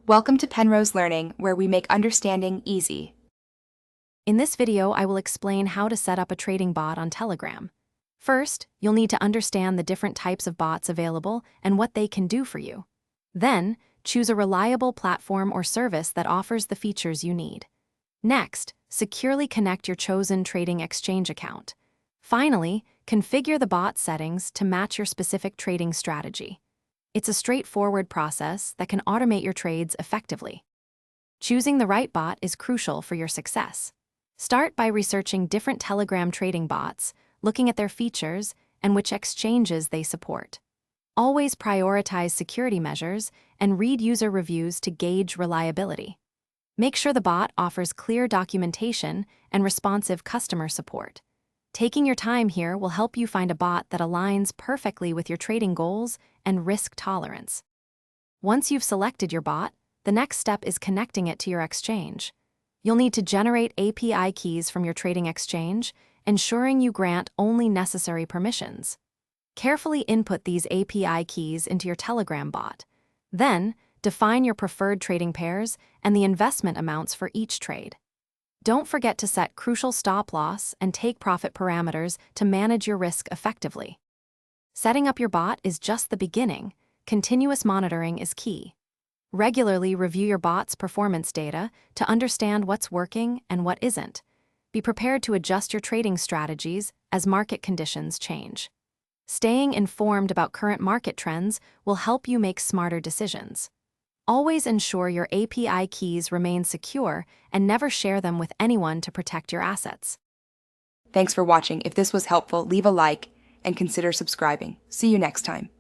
Welcome to Penrose Learning, where we make understanding easy. In this video, I will explain how to set up a trading bot on Telegram. First, you'll need to understand the different types of bots available and what they can do for you. Then, choose a reliable platform or service that offers the features you need. Next, securely connect your chosen trading exchange account. Finally, configure the bot settings to match your specific trading strategy. It's a straightforward process that can automate your trades effectively. Choosing the right bot is crucial for your success. Start by researching different Telegram trading bots, looking at their features, and which exchanges they support. Always prioritize security measures and read user reviews to gauge reliability. Make sure the bot offers clear documentation and responsive customer support. Taking your time here will help you find a bot that aligns perfectly with your trading goals and risk tolerance. Once you've selected your bot, the next step is connecting it to your exchange. You'll need to generate API keys from your trading exchange, ensuring you grant only necessary permissions. Carefully input these API keys into your Telegram bot. Then, define your preferred trading pairs and the investment amounts for each trade. Don't forget to set crucial stop-loss and take-profit parameters to manage your risk effectively. Setting up your bot is just the beginning. Continuous monitoring is key. Regularly review your bot's performance data to understand what's working and what isn't. Be prepared to adjust your trading strategies as market conditions change. Staying informed about current market trends will help you make smarter decisions. Always ensure your API keys remain secure and never share them with anyone to protect your assets. Thanks for watching. If this was helpful, leave a like and consider subscribing. See you next time.